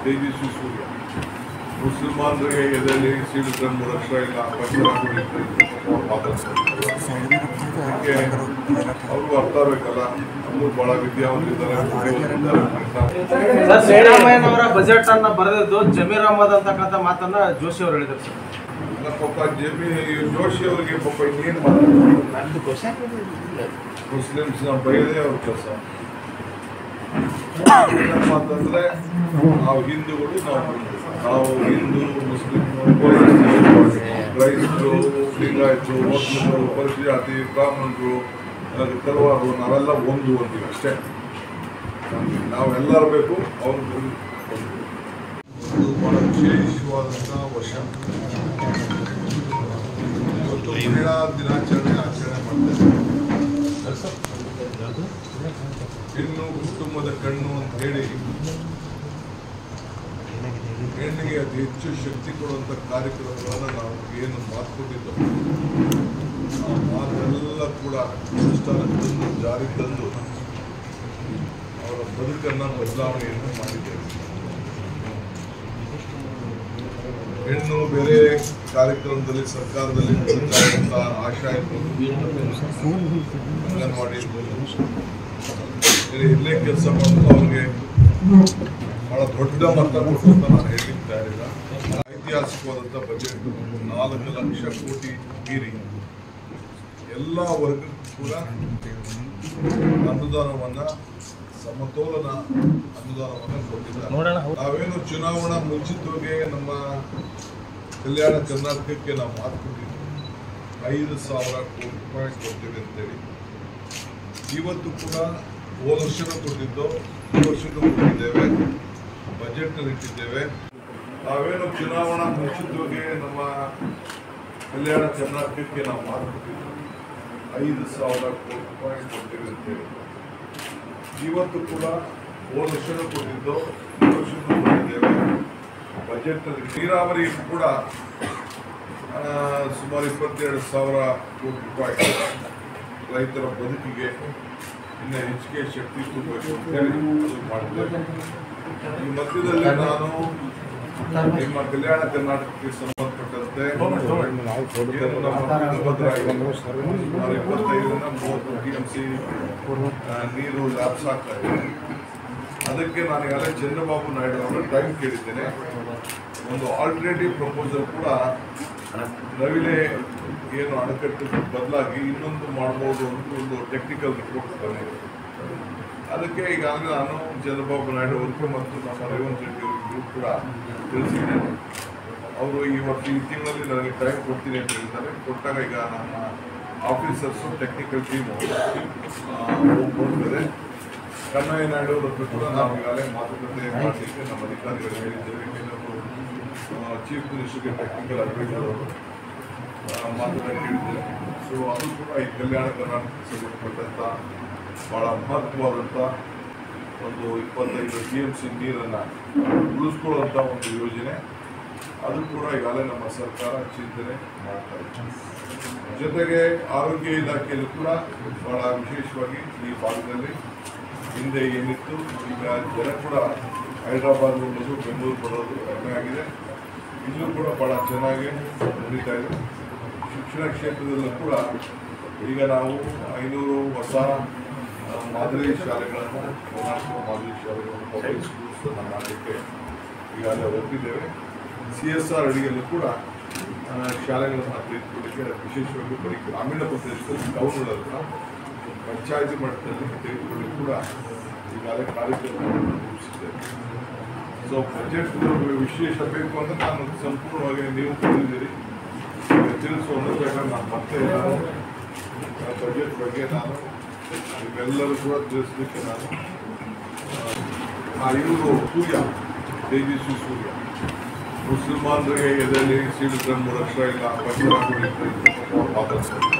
ತೇಜಸ್ವಿ ಸೂರ್ಯ ಮುಸಲ್ಮಾನರಿಗೆ ಎದೆಯಲ್ಲಿ ಸೀಳು ರಕ್ಷ ಇಲ್ಲ ಅವ್ರಿಗೂ ಅರ್ಥ ಆಗಬೇಕಲ್ಲ. ಅವರು ಬಹಳ ವಿದ್ಯಾವಂತಿದ್ದಾರೆ. ಸಿದ್ದರಾಮಯ್ಯನವರ ಬಜೆಟ್ ಅನ್ನ ಬರೆದಿದ್ದು ಜಮೀರ್ ಅಹಮದ್ ಅಂತಕ್ಕಂಥ ಮಾತನ್ನ ಜೋಶಿ ಅವರು ಹೇಳಿದ್ರು ಸರ್. ಪಾಪ ಜೋಶಿ ಅವರಿಗೆ ಪಾಪ ಇನ್ನೇನು ಮಾತಾಡ್ತಾರೆ, ಮುಸ್ಲಿಮ್ಸ್ ಬೈದೇ ಅವ್ರ ಕೆಲಸ. ಮಾತಂದ್ರೆ ನಾವು ಹಿಂದೂಗಳು, ನಾವು ಹಿಂದೂ ಮುಸ್ಲಿಂ ಕ್ರೈಸ್ತರು ಲಿಂಗಾಯತರು ಮುಸ್ಲಿಮರು ಪರಿಶಿಷ್ಟ ಬ್ರಾಹ್ಮಣರು ತಲವಾರು ನಾವೆಲ್ಲ ಒಂದು ಅಂತೀವಿ ಅಷ್ಟೇ. ನಾವೆಲ್ಲರೂ ಬೇಕು. ಅವರು ಬಹಳ ವಿಶೇಷವಾದಂಥ ವರ್ಷ. ಇವತ್ತು ಮಹಿಳಾ ದಿನಾಚರಣೆ ಆಚರಣೆ ಮಾಡ್ತೇವೆ. ಹೆಣ್ಣು ಕುಟುಂಬದ ಕಣ್ಣು ಅಂತ ಹೇಳಿ ಹೆಣ್ಣಿಗೆ ಅತಿ ಹೆಚ್ಚು ಶಕ್ತಿ ಕೊಡುವಂಥ ಕಾರ್ಯಕ್ರಮಗಳನ್ನು ನಾವು ಏನು ಮಾತು ಕೊಟ್ಟಿದ್ದೋ ಆ ಮಾತೆಲ್ಲ ಕೂಡ ಅನುಷ್ಠಾನಕ್ಕೆ ತಂದು ಜಾರಿಗೆ ತಂದು ಅವರ ಬದುಕನ್ನು ಬದಲಾವಣೆಯನ್ನು ಮಾಡಿದ್ದೇವೆ. ಹೆಣ್ಣು ಬೇರೆ ಕಾರ್ಯಕ್ರಮದಲ್ಲಿ ಸರ್ಕಾರದಲ್ಲಿ ಬದುಕಾದಂಥ ಆಶಾ ಇರ್ಬೋದು, ಅಂಗನವಾಡಿ ಇರ್ಬೋದು, ಎಲ್ಲೇ ಕೆಲಸ ಮಾಡೋದು ಅವ್ರಿಗೆ ಬಹಳ ದೊಡ್ಡ ಮೊತ್ತ ಕೊಟ್ಟು ಅಂತ ನಾನು ಹೇಳಲಿಕ್ಕೆ ತಯಾರಿಲ್ಲ. ಐತಿಹಾಸಿಕವಾದಂಥ ಬಜೆಟ್ 4 ಲಕ್ಷ ಕೋಟಿ ಮೀರಿ ಎಲ್ಲ ವರ್ಗಕ್ಕೂ ಕೂಡ ಅನುದಾನವನ್ನು ಸಮತೋಲನ ಅನುದಾನವನ್ನು ಕೊಟ್ಟಿದ್ದಾರೆ. ನಾವೇನು ಚುನಾವಣಾ ಮುಂಚಿತವಾಗಿ ನಮ್ಮ ಕಲ್ಯಾಣ ಕರ್ನಾಟಕಕ್ಕೆ ನಾವು ಮಾತು ಕೊಟ್ಟಿದ್ದೀವಿ, 5,000 ಕೋಟಿ ರೂಪಾಯಿ ಕೊಡ್ತೀವಿ ಅಂತೇಳಿ. ಇವತ್ತು ಕೂಡ ಹೋದ ವರ್ಷನೂ ಕೊಟ್ಟಿದ್ದು, ಈ ವರ್ಷನೂ ಕೊಟ್ಟಿದ್ದೇವೆ, ಬಜೆಟ್ನಲ್ಲಿ ಇಟ್ಟಿದ್ದೇವೆ. ನಾವೇನು ಚುನಾವಣಾ ಮುಂಚಿತವಾಗಿ ನಮ್ಮ ಕಲ್ಯಾಣ ಕರ್ನಾಟಕಕ್ಕೆ ನಾವು ಮಾತು ಕೊಟ್ಟಿದ್ದೀವಿ, 5,000 ಕೋಟಿ ರೂಪಾಯಿ ಕೊಡ್ತೀವಿ ಅಂತೇಳಿ. ಇವತ್ತು ಕೂಡ ಹೋದ ವರ್ಷನೂ ಕೊಟ್ಟಿದ್ದು, ಈ ವರ್ಷನೂ ಕೊಟ್ಟಿದ್ದೇವೆ, ಬಜೆಟ್ನಲ್ಲಿ. ನೀರಾವರಿ ಕೂಡ ಸುಮಾರು 22,000 ಕೋಟಿ ರೂಪಾಯಿ ರೈತರ ಬದುಕಿಗೆ ಇನ್ನು ಹೆಚ್ಚಿಗೆ ಶಕ್ತಿ ತುಂಬಬೇಕು ಅಂತೇಳಿ ಮಾಡಿದ್ದೇವೆ. ಈ ಮಧ್ಯದಲ್ಲಿ ನಾನು ನಿಮ್ಮ ಕಲ್ಯಾಣ ಕರ್ನಾಟಕಕ್ಕೆ ಸಂಬಂಧಪಟ್ಟಂತೆ ಸುಮಾರು 25ರಿಂದ 30 TMC ನೀರು ಲ್ಯಾಪ್ಸ್ ಆಗ್ತಾ ಇದೆ. ಅದಕ್ಕೆ ನಾನು ಈಗಾಗಲೇ ಚಂದ್ರಬಾಬು ನಾಯ್ಡು ಅವರ ಟೈಮ್ ಕೇಳಿದ್ದೇನೆ. ಒಂದು ಆಲ್ಟರ್ನೇಟಿವ್ ಪ್ರಪೋಸಲ್ ಕೂಡ ನವಿಲೆ ಏನು ಅಣೆಕಟ್ಟು ಬದಲಾಗಿ ಇನ್ನೊಂದು ಮಾಡ್ಬೋದು ಅಂತ ಒಂದು ಟೆಕ್ನಿಕಲ್ ರಿಪೋರ್ಟ್ ಬಂದಿದೆ. ಅದಕ್ಕೆ ಈಗಾಗಲೇ ನಾನು ಚಂದ್ರಬಾಬು ನಾಯ್ಡು ಅವ್ರಿಗೂ ಮತ್ತು ನಮ್ಮ ರೇವಂತ್ ರೆಡ್ಡಿ ಅವರಿಗೂ ಕೂಡ ತಿಳಿಸಿದ್ದೇನೆ. ಅವರು ಈ ತಿಂಗಳಲ್ಲಿ ನನಗೆ ಟೈಮ್ ಕೊಡ್ತೀನಿ ಅಂತ ಹೇಳಿದ್ದಾರೆ. ಕೊಟ್ಟಾಗ ಈಗ ನಮ್ಮ ಆಫೀಸರ್ಸು ಟೆಕ್ನಿಕಲ್ ಟೀಮು ಹೋಗ್ತಾರೆ. ಕನ್ನಯ್ಯ ನಾಯ್ಡು ಅವರ ಹತ್ರ ಕೂಡ ನಾವು ಈಗಾಗಲೇ ಮಾತುಕತೆ ಮಾಡಲಿಕ್ಕೆ ನಮ್ಮ ಅಧಿಕಾರಿಗಳು ಹೇಳಿದ್ದೇವೆ. ಕೆಲವರು ಚೀಫ್ ಮಿನಿಸ್ಟರ್ಗೆ ಟೆಕ್ನಿಕಲ್ ಅಡ್ವೈಸರ್ ಅವರು ಮಾತುಕತೆ ಹೇಳಿದ್ದೇವೆ. ಸೊ ಅದು ಕೂಡ ಈ ಕಲ್ಯಾಣ ಕರ್ನಾಟಕಕ್ಕೆ ಸಂಬಂಧಪಟ್ಟಂಥ ಭಾಳ ಮಹತ್ವವಾದಂಥ ಒಂದು 25 TMC ನೀರನ್ನು ಉಳಿಸ್ಕೊಳ್ಳುವಂಥ ಒಂದು ಯೋಜನೆ. ಅದು ಕೂಡ ಈಗಾಗಲೇ ನಮ್ಮ ಸರ್ಕಾರ ಚಿಂತನೆ ಮಾಡ್ತಾ ಇದೆ. ಜೊತೆಗೆ ಆರೋಗ್ಯ ಇಲಾಖೆಯಲ್ಲೂ ಕೂಡ ಭಾಳ ವಿಶೇಷವಾಗಿ ಈ ಭಾಗದಲ್ಲಿ ಹಿಂದೆ ಏನಿತ್ತು, ಈಗ ಜನ ಕೂಡ ಹೈದರಾಬಾದ್ ಹೋಗೋದು, ಬೆಂಗಳೂರು ಬರೋದು ಕಡಿಮೆ ಆಗಿದೆ. ಇಲ್ಲೂ ಕೂಡ ಭಾಳ ಚೆನ್ನಾಗಿ ನಡೀತಾ ಇದೆ. ಶಿಕ್ಷಣ ಕ್ಷೇತ್ರದಲ್ಲೂ ಕೂಡ ಈಗ ನಾವು 500 ಹೊಸ ಮಾದರಿ ಶಾಲೆಗಳನ್ನು, ಕರ್ನಾಟಕ ಮಾದರಿ ಶಾಲೆಗಳನ್ನು, ಪಬ್ಲಿಕ್ ಸ್ಕೂಲ್ಸನ್ನು ಮಾಡಲಿಕ್ಕೆ ಈಗಾಗಲೇ ಒಪ್ಪಿದ್ದೇವೆ. CSR ಅಡಿಯಲ್ಲೂ ಕೂಡ ಶಾಲೆಗಳನ್ನು ತೆಗೆದುಕೊಳ್ಳಲಿಕ್ಕೆ ವಿಶೇಷವಾಗಿ ಬರೀ ಗ್ರಾಮೀಣ ಪ್ರದೇಶದಲ್ಲಿ ಟೌನ್ಗಳನ್ನು ಪಂಚಾಯತಿ ಮಟ್ಟದಲ್ಲಿ ತೆಗೆದುಕೊಳ್ಳಲಿಕ್ಕೆ ಕೂಡ ಈಗಾಗಲೇ ಕಾರ್ಯಕ್ರಮವನ್ನು ರೂಪಿಸಿದ್ದೇವೆ. ಸೊ ಬಜೆಟ್ ವಿಶೇಷ ಬೇಕು ಅಂತ ನಾನು ಸಂಪೂರ್ಣವಾಗಿ ನೀವು ತಿಳಿದಿದ್ದೀರಿ, ತಿಳಿಸುವಂತ ಬೇಕಾದ್ರೆ ನಾನು ಮತ್ತೆ ಬಜೆಟ್ ಬಗ್ಗೆ ನಾನು ಇವೆಲ್ಲರೂ ಕೂಡ ತಿಳಿಸ್ಲಿಕ್ಕೆ ನಾನು ಇವರು ಸೂರ್ಯ, ತೇಜಸ್ವಿ ಸೂರ್ಯ ಮುಸಲ್ಮಾನರಿಗೆ ಎದೆಯಲ್ಲಿ ಸೀಳು ರಕ್ಷ ಇಲ್ಲ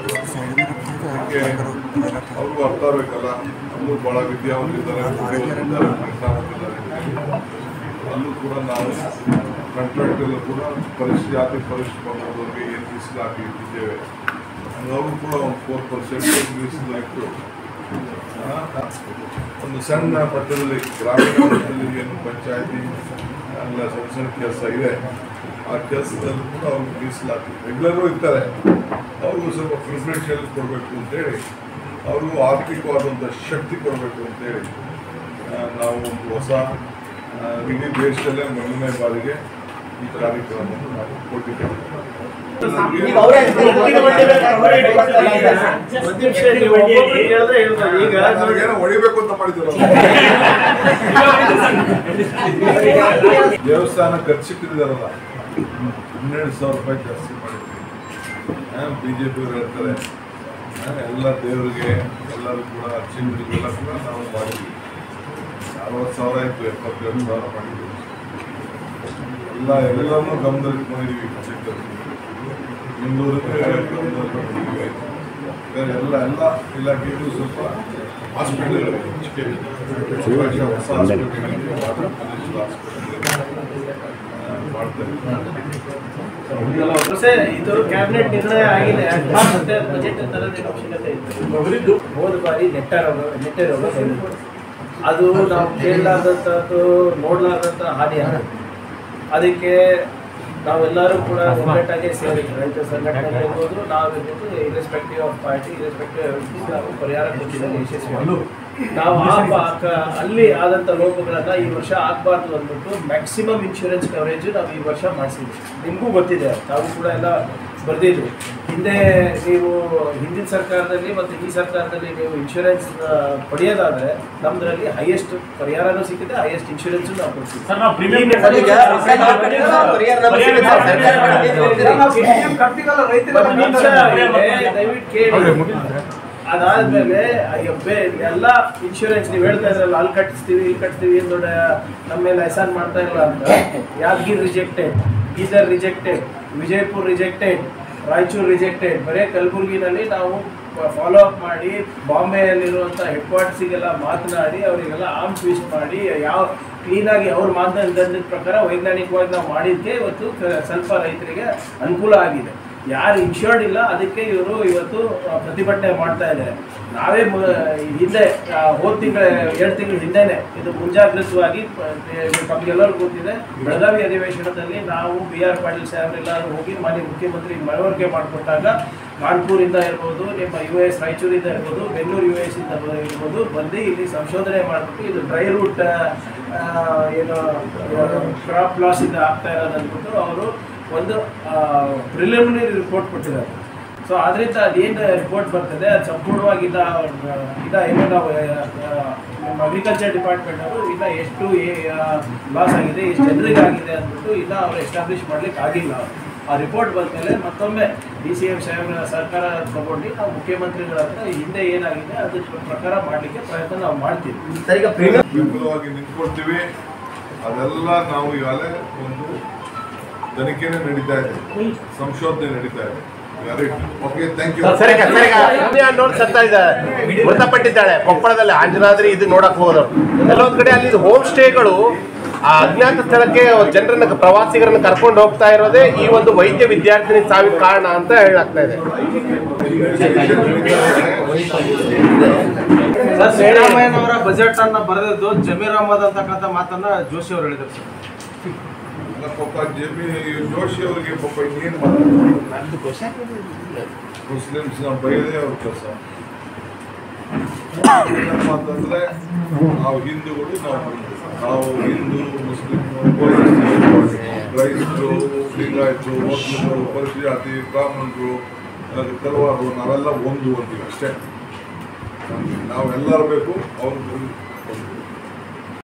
ಅವ್ರಿಗೂ ಅರ್ಥ ಆಗಬೇಕಲ್ಲ. ಅವರು ಭಾಳ ವಿದ್ಯಾವಂತಿದ್ದಾರೆ, ಅಲ್ಲೂ ಕೂಡ ನಾವು ಕಾಂಟ್ರಾಕ್ಟಲ್ಲೂ ಕೂಡ ಜಾತಿ ಪರಿಶಿಷ್ಟ ವರ್ಗದವರಿಗೆ ಏನು ಮೀಸಲಾಗಿ ಇಟ್ಟಿದ್ದೇವೆ. ಅವರು ಕೂಡ ಒಂದು 4% ಮೀಸಲಾಗಿಟ್ಟು ಒಂದು ಸಣ್ಣ ಮಟ್ಟದಲ್ಲಿ ಗ್ರಾಮೀಣ ಮಟ್ಟದಲ್ಲಿ ಏನು ಪಂಚಾಯತಿ ಎಲ್ಲ ಸಣ್ಣ ಸಣ್ಣ ಕೆಲಸ ಇದೆ. ಆ ಕೆಲಸದಲ್ಲಿ ಕೂಡ ಅವ್ರಿಗೆ ಮೀಸಲಾತಿ ರೆಗ್ಯುಲರು ಇರ್ತಾರೆ, ಅವ್ರಿಗೂ ಸ್ವಲ್ಪ ಪ್ರಿಫರೆನ್ಷಿಯಲ್ ಕೊಡಬೇಕು ಅಂತೇಳಿ, ಅವ್ರಿಗೂ ಆರ್ಥಿಕವಾದಂಥ ಶಕ್ತಿ ಕೊಡಬೇಕು ಅಂತೇಳಿ ನಾವು ಒಂದು ಹೊಸ ಇಡೀ ದೇಶದಲ್ಲೇ ಮೊದಲನೇ ಬಾರಿಗೆ ಈ ಕಾರ್ಯಕ್ರಮವನ್ನು ನಾವು ಕೊಟ್ಟಿದ್ದೇವೆ. ಹೊಡಿಬೇಕು ಅಂತ ಮಾಡಿದ್ರು. ದೇವಸ್ಥಾನ ಖರ್ಚಿಟ್ಟಿದ್ದಾರಲ್ಲ 12,000 ರೂಪಾಯಿ ಜಾಸ್ತಿ ಮಾಡಿದ್ವಿ. ಬಿಜೆಪಿಯವರು ಹೇಳ್ತಾರೆ ಎಲ್ಲ ದೇವರಿಗೆ ಎಲ್ಲರೂ ಕೂಡ ಅರ್ಚಕರಿಗೆಲ್ಲ ಕೂಡ ನಾವು ಮಾಡಿದ್ವಿ. 60,000 ಆಯಿತು, 72,000 ಮಾಡಿದ್ವಿ. ಎಲ್ಲರನ್ನೂ ಗಮನದಲ್ಲಿಟ್ಕೊಂಡಿದ್ದೀವಿ. ಬೆಂಗಳೂರಿಗೆ ಗಮನದಲ್ಲಿಟ್ಕೊಂಡಿದ್ದೀವಿ. ಎಲ್ಲ ಇಲಾಖೆಗೂ ಸ್ವಲ್ಪ ಹಾಸ್ಪಿಟಲ್ಗಳು ಹೊಸ ಹಾಸ್ಪಿಟಲ್ಗಳಿಗೆ ಇದು ಕ್ಯಾಬಿನೆಟ್ ನಿರ್ಣಯ ಆಗಿದೆ. ಮತ್ತೆ ಬಜೆಟ್ ತರದ ಅವಶ್ಯಕತೆ ಇತ್ತು. ಹೋದ ಬಾರಿ ನೆಟ್ಟ ರೋಗ ಅದು ನಾವು ಕೇಳಲಾರ್ದಂಥದ್ದು, ನೋಡಲಾರ್ದಂಥ ಹಾನಿ ಆಗುತ್ತೆ. ಅದಕ್ಕೆ ನಾವೆಲ್ಲರೂ ಕೂಡ ಒಗ್ಗಟ್ಟಾಗಿ ಸೇರಿದ್ರು. ರೈತ ಸಂಘಟನೆ ಇರ್ಬೋದು, ನಾವಿರ್ಬೋದು, irrespective of party, irrespective of ನಾವು ಪರಿಹಾರ ಕೊಟ್ಟಿದ್ದಲ್ಲಿ ಯಶಸ್ವಿ. ನಾವು ಅಲ್ಲಿ ಆದಂಥ ಲೋಪಗಳನ್ನು ಈ ವರ್ಷ ಆಗಬಾರ್ದು ಅಂದ್ಬಿಟ್ಟು ಮ್ಯಾಕ್ಸಿಮಮ್ ಇನ್ಶೂರೆನ್ಸ್ ಕವರೇಜ್ ನಾವು ಈ ವರ್ಷ ಮಾಡಿಸಿದ್ವಿ. ನಿಮಗೂ ಗೊತ್ತಿದೆ, ತಾವು ಕೂಡ ಎಲ್ಲ ಬರೆದಿದ್ರು. ಹಿಂದೆ ನೀವು ಹಿಂದಿನ ಸರ್ಕಾರದಲ್ಲಿ ಮತ್ತು ಈ ಸರ್ಕಾರದಲ್ಲಿ ನೀವು ಇನ್ಶೂರೆನ್ಸ್ ಪಡೆಯೋದಾದರೆ ನಮ್ಮದ್ರಲ್ಲಿ ಹೈಯೆಸ್ಟ್ ಪರಿಹಾರನೂ ಸಿಕ್ಕಿದೆ, ಹೈಯೆಸ್ಟ್ ಇನ್ಶೂರೆನ್ಸು ನಾವು ಕೊಡ್ತೀವಿ. ದಯವಿಟ್ಟು ಕೇಳಿ. ಅದಾದ್ಮೇಲೆ ಎಲ್ಲ ಇನ್ಶೂರೆನ್ಸ್ ನೀವು ಹೇಳ್ತಾ ಇದ್ರಲ್ಲ, ಅಲ್ಲಿ ಕಟ್ಟಿಸ್ತೀವಿ ಇಲ್ಲಿ ಕಟ್ತೀವಿ ದೊಡ್ಡ ನಮ್ಮ ಮೇಲೆ ಎಹಸಾನ್ ಮಾಡ್ತಾ ಇಲ್ಲ ಅಂತ. Yadagiri rejected, Bidar rejected, Vijayapura rejected, Raichur rejected. ಬರೀ ಕಲಬುರಗಿನಲ್ಲಿ ನಾವು ಫಾಲೋ ಅಪ್ ಮಾಡಿ ಬಾಂಬೆಯಲ್ಲಿರುವಂಥ ಹೆಡ್ ಕ್ವಾರ್ಟರ್ಸಿಗೆಲ್ಲ ಮಾತನಾಡಿ ಅವರಿಗೆಲ್ಲ ಆರ್ಮ್ ಟ್ವಿಸ್ಟ್ ಮಾಡಿ ಯಾವ ಕ್ಲೀನಾಗಿ ಅವ್ರ ಮಾನದಂಡದ ಪ್ರಕಾರ ವೈಜ್ಞಾನಿಕವಾಗಿ ನಾವು ಮಾಡಿದ್ದಕ್ಕೆ ಇವತ್ತು ಸ್ವಲ್ಪ ರೈತರಿಗೆ ಅನುಕೂಲ ಆಗಿದೆ. ಯಾರು ಇನ್ಶೂರ್ಡ್ ಇಲ್ಲ ಅದಕ್ಕೆ ಇವರು ಇವತ್ತು ಪ್ರತಿಭಟನೆ ಮಾಡ್ತಾ ಇದ್ದಾರೆ. ನಾವೇ ಹಿಂದೆ ಹೋದ ತಿಂಗಳ 2 ತಿಂಗಳ ಹಿಂದೆನೇ ಇದು ಮುಂಜಾಗ್ರತವಾಗಿ ತಮಗೆಲ್ಲರೂ ಗೊತ್ತಿದೆ, ಬೆಳಗಾವಿ ಅಧಿವೇಶನದಲ್ಲಿ ನಾವು BR ಪಾಟೀಲ್ ಸಾಹೇಬ್ರೆಲ್ಲರೂ ಹೋಗಿ ಮಾನ್ಯ ಮುಖ್ಯಮಂತ್ರಿ ಮನವರಿಕೆ ಮಾಡಿಕೊಟ್ಟಾಗ ಕಾನ್ಪುರಿಂದ ಇರ್ಬೋದು, ನಿಮ್ಮ US ರಾಯಚೂರಿಂದ ಇರ್ಬೋದು, ಬೆಂಗಳೂರು US ಇಂದ ಇರ್ಬೋದು ಬಂದು ಇಲ್ಲಿ ಸಂಶೋಧನೆ ಮಾಡಿಬಿಟ್ಟು ಇದು ಡ್ರೈ ರೂಟ್ ಏನು ಕ್ರಾಪ್ ಲಾಸಿಂದ ಆಗ್ತಾ ಇರೋದು ಅಂದ್ಬಿಟ್ಟು ಅವರು ಒಂದು ಪ್ರಿಲಿಮಿನರಿ ರಿಪೋರ್ಟ್ ಕೊಟ್ಟಿದ್ದಾರೆ. ಸೊ ಅದರಿಂದ ಅದೇನು ರಿಪೋರ್ಟ್ ಬರ್ತದೆ ಅದು ಸಂಪೂರ್ಣವಾಗಿ ಏನೋ ನಾವು ನಮ್ಮ ಅಗ್ರಿಕಲ್ಚರ್ ಡಿಪಾರ್ಟ್ಮೆಂಟ್ ಅವರು ಇಲ್ಲ ಎಷ್ಟು ಲಾಸ್ ಆಗಿದೆ, ಎಷ್ಟು ಜನರಿಗೆ ಆಗಿದೆ ಅಂದ್ಬಿಟ್ಟು ಇಲ್ಲ ಅವರು ಎಸ್ಟಾಬ್ಲಿಷ್ ಮಾಡ್ಲಿಕ್ಕೆ ಆಗಿಲ್ಲ. ಆ ರಿಪೋರ್ಟ್ ಬಂದಮೇಲೆ ಮತ್ತೊಮ್ಮೆ DCM ಸಾಹೇಬ್ರ ಸರ್ಕಾರ ತಗೊಂಡು ನಾವು ಮುಖ್ಯಮಂತ್ರಿಗಳ ಹತ್ರ ಹಿಂದೆ ಏನಾಗಿದೆ ಅದ್ರ ಪ್ರಕಾರ ಮಾಡಲಿಕ್ಕೆ ಪ್ರಯತ್ನ ನಾವು ಮಾಡ್ತೀವಿ. ವಿಪುಲವಾಗಿ ನಿಂತ್ಕೊಳ್ತೀವಿ. ಅದೆಲ್ಲ ನಾವು ಈಗಾಗಲೇ ಒಂದು ತನಿಖೆನೇ ನಡೀತಾ ಇದೆ, ಸಂಶೋಧನೆ ನಡೀತಾ ಇದೆ. ಮೃತಪಟ್ಟಿದ್ದಾಳೆ ಕೊಪ್ಪಳದಲ್ಲಿ ಆಂಜನಾದ್ರಿ ಇದು ನೋಡಕ್ ಹೋದವರು. ಕೆಲವೊಂದ್ ಕಡೆ ಅಲ್ಲಿ ಹೋಮ್ ಸ್ಟೇಗಳು ಆ ಅಜ್ಞಾತ ಸ್ಥಳಕ್ಕೆ ಜನರನ್ನ ಪ್ರವಾಸಿಗರನ್ನ ಕರ್ಕೊಂಡು ಹೋಗ್ತಾ ಇರೋದೇ ಈ ಒಂದು ವೈದ್ಯ ವಿದ್ಯಾರ್ಥಿನಿ ಸಾವಿನ ಕಾರಣ ಅಂತ ಹೇಳಲಾಗ್ತಾ ಇದೆ. ಸಿದ್ದರಾಮಯ್ಯನವರ ಬಜೆಟ್ ಅನ್ನ ಬರೆದಿದ್ದು ಜಮೀರ್ ಅಹಮದ್ ಅಂತಕ್ಕಂಥ ಮಾತನ್ನ ಜೋಶಿ ಅವರು ಹೇಳಿದ್ರು ಸರ್. ಪಾಪ ಜೋಶಿ ಅವರಿಗೆ ಪಾಪ ಇನ್ನೇನು ಮಾಡ್ತಾರೆ, ಮುಸ್ಲಿಮ್ಸ್ ಬೈದೇ ಅವ್ರ ಕೆಲಸ. ಏನಪ್ಪಂತಂದ್ರೆ ನಾವು ಹಿಂದೂಗಳು, ನಾವು ಹಿಂದೂ ಮುಸ್ಲಿಂ ಕ್ರೈಸ್ತರು, ಲಿಂಗಾಯತರು, ಮುಸ್ಲಿಮರು, ಪರಿಶಿಷ್ಟ ಬ್ರಾಹ್ಮಣರು, ತಲವಾರು ನಾವೆಲ್ಲ ಒಂದು ಅಂತೀವಿ ಅಷ್ಟೇ. ನಾವೆಲ್ಲರೂ ಬೇಕು. ಅವ್ರು